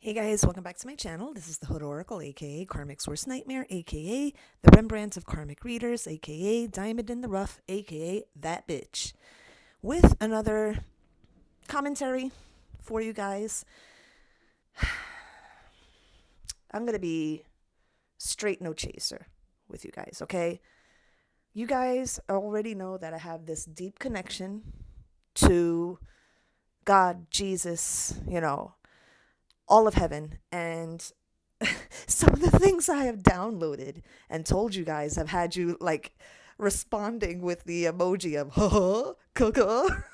Hey guys, welcome back to my channel. This is the hoodoracle, aka Karmic's Worst Nightmare, aka the Rembrandt of Karmic Readers, aka Diamond in the Rough, aka that bitch, with another commentary for you guys. I'm going to be straight no chaser with you guys, okay? You guys already know that I have this deep connection to God, Jesus, all of heaven, and some of the things I have downloaded and told you guys have had you responding with the emoji of caca.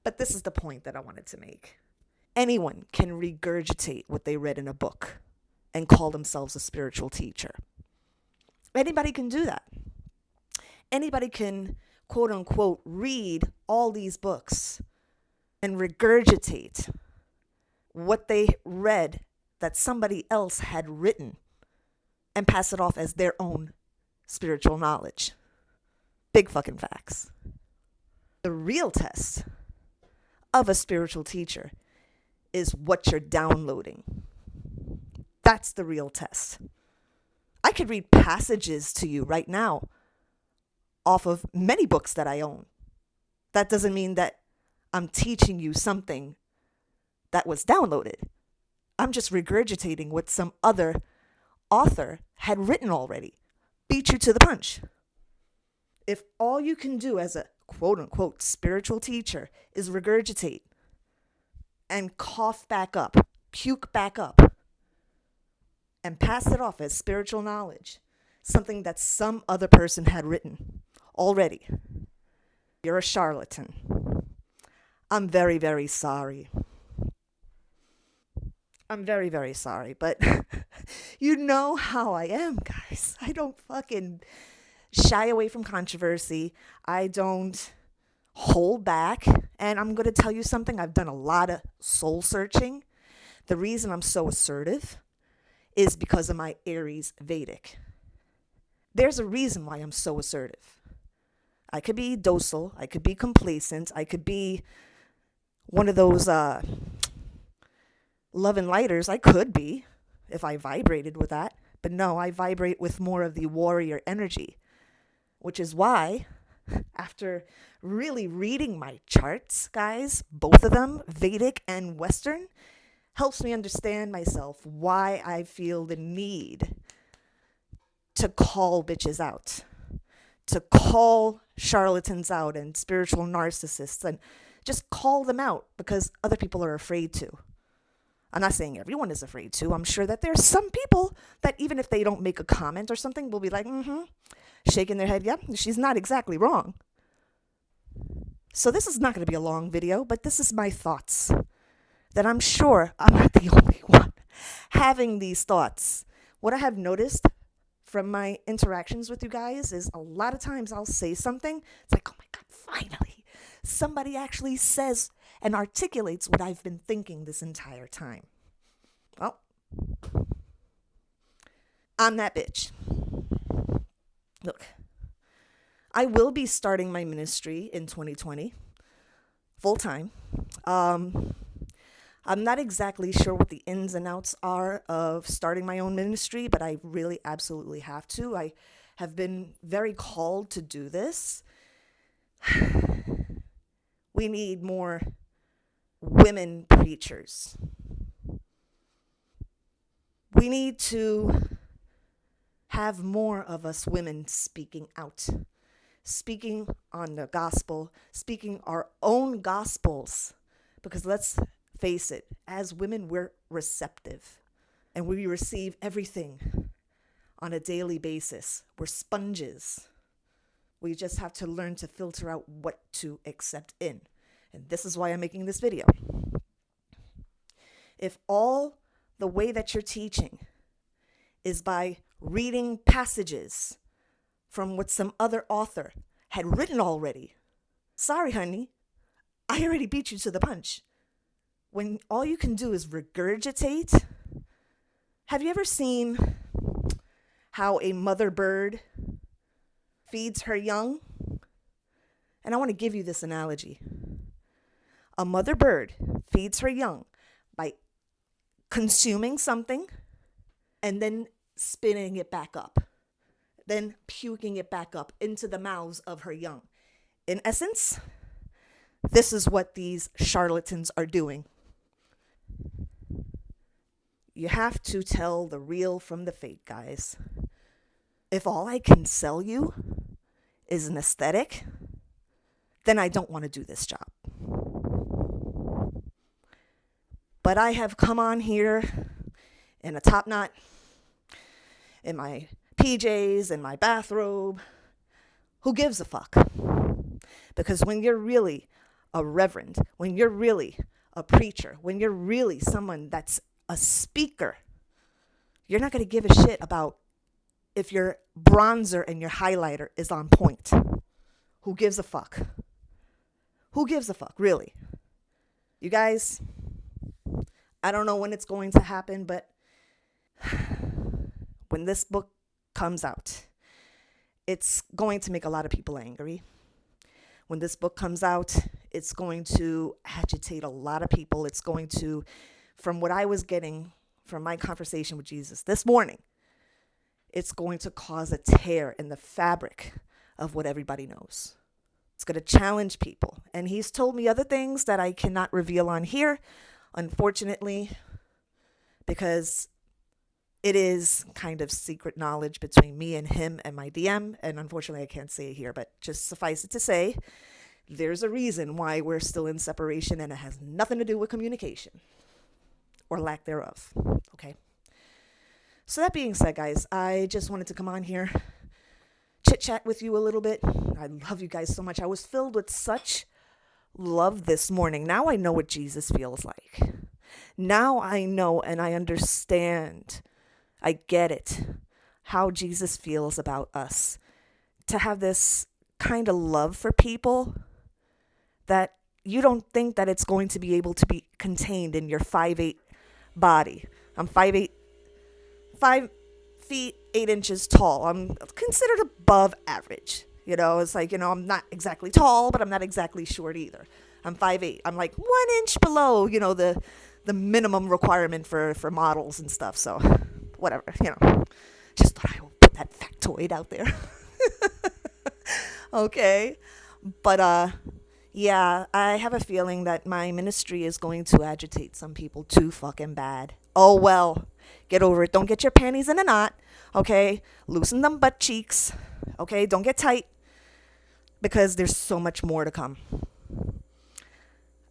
But this is the point that I wanted to make. Anyone can regurgitate what they read in a book and call themselves a spiritual teacher. Anybody can do that. Anybody can, quote unquote, read all these books and regurgitate what they read that somebody else had written and pass it off as their own spiritual knowledge. Big fucking facts. The real test of a spiritual teacher is what you're downloading. That's the real test. I could read passages to you right now off of many books that I own. That doesn't mean that I'm teaching you something that was downloaded. I'm just regurgitating what some other author had written already. Beat you to the punch. If all you can do as a quote-unquote spiritual teacher is regurgitate and cough back up, puke back up, and pass it off as spiritual knowledge, something that some other person had written already, you're a charlatan. I'm very, very sorry. I'm very, very sorry, but you know how I am, guys. I don't fucking shy away from controversy. I don't hold back. And I'm going to tell you something. I've done a lot of soul searching. The reason I'm so assertive is because of my Aries Vedic. There's a reason why I'm so assertive. I could be docile. I could be complacent. I could be one of those love and lighters. I could be if I vibrated with that. But no, I vibrate with more of the warrior energy, which is why after really reading my charts, guys, both of them, Vedic and Western, helps me understand myself, why I feel the need to call bitches out, to call charlatans out and spiritual narcissists, and just call them out because other people are afraid to. I'm not saying everyone is afraid to. I'm sure that there's some people that even if they don't make a comment or something will be like, shaking their head, yep, she's not exactly wrong. So this is not going to be a long video, but this is my thoughts. That I'm sure I'm not the only one having these thoughts. What I have noticed from my interactions with you guys is a lot of times I'll say something. It's like, oh my God, finally. Somebody actually says and articulates what I've been thinking this entire time. Well, I'm that bitch. Look, I will be starting my ministry in 2020, full time. I'm not exactly sure what the ins and outs are of starting my own ministry, but I really absolutely have to. I have been very called to do this. We need more women preachers. We need to have more of us women speaking out, speaking on the gospel, speaking our own gospels. Because let's face it, as women, we're receptive and we receive everything on a daily basis. We're sponges. We just have to learn to filter out what to accept in. And this is why I'm making this video. If all the way that you're teaching is by reading passages from what some other author had written already, sorry, honey, I already beat you to the punch. When all you can do is regurgitate. Have you ever seen how a mother bird feeds her young? And I want to give you this analogy. A mother bird feeds her young by consuming something and then spitting it back up, then puking it back up into the mouths of her young. In essence, this is what these charlatans are doing. You have to tell the real from the fake, guys. If all I can sell you is an aesthetic, then I don't want to do this job. But I have come on here in a top knot, in my PJs, in my bathrobe. Who gives a fuck? Because when you're really a reverend, when you're really a preacher, when you're really someone that's a speaker, you're not going to give a shit about if your bronzer and your highlighter is on point. Who gives a fuck? Who gives a fuck, really? You guys, I don't know when it's going to happen, but when this book comes out, it's going to make a lot of people angry. When this book comes out, it's going to agitate a lot of people. It's going to, from what I was getting from my conversation with Jesus this morning, it's going to cause a tear in the fabric of what everybody knows. It's going to challenge people. And he's told me other things that I cannot reveal on here, unfortunately, because it is kind of secret knowledge between me and him and my DM. And unfortunately, I can't say it here, but just suffice it to say, there's a reason why we're still in separation, and it has nothing to do with communication or lack thereof. Okay. So that being said, guys, I just wanted to come on here, chit chat with you a little bit. I love you guys so much. I was filled with such love this morning. Now I know what Jesus feels like. Now I know and I understand. I get it. How Jesus feels about us. To have this kind of love for people that you don't think that it's going to be able to be contained in your 5'8" body. I'm 5'8", 5 feet, 8 inches tall. I'm considered above average. You know, it's like, I'm not exactly tall, but I'm not exactly short either. I'm 5'8". I'm like 1 inch below, the minimum requirement for models and stuff. So whatever, just thought I would put that factoid out there. Okay. But, yeah, I have a feeling that my ministry is going to agitate some people too fucking bad. Oh, well, get over it. Don't get your panties in a knot, okay? Loosen them butt cheeks, okay? Don't get tight, because there's so much more to come.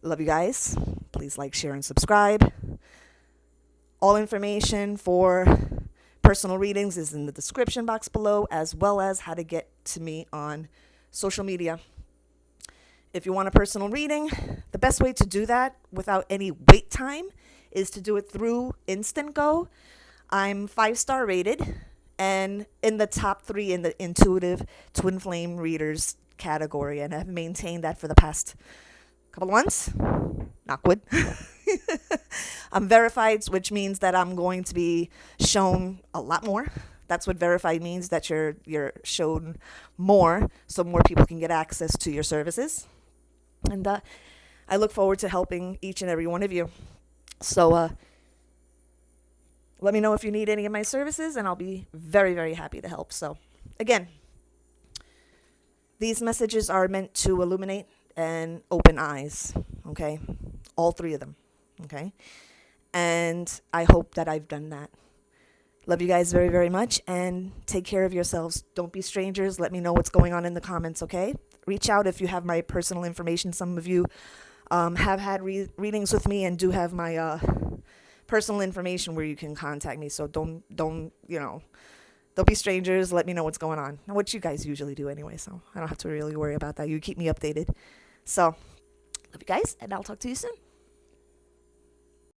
Love you guys. Please like, share, and subscribe. All information for personal readings is in the description box below, as well as how to get to me on social media. If you want a personal reading, the best way to do that without any wait time is to do it through Instantgo. I'm 5-star rated and in the top 3 in the intuitive twin flame readers category, and I've maintained that for the past couple of months. Knock wood. I'm verified, which means that I'm going to be shown a lot more. That's what verified means, that you're shown more, so more people can get access to your services. And I look forward to helping each and every one of you. So let me know if you need any of my services, and I'll be very, very happy to help. So again, these messages are meant to illuminate and open eyes, okay? All 3 of them, okay? And I hope that I've done that. Love you guys very, very much, and take care of yourselves. Don't be strangers. Let me know what's going on in the comments, okay? Reach out if you have my personal information. Some of you have had readings with me and do have my personal information where you can contact me. So don't be strangers. Let me know what's going on. What you guys usually do anyway, so I don't have to really worry about that. You keep me updated. So love you guys, and I'll talk to you soon.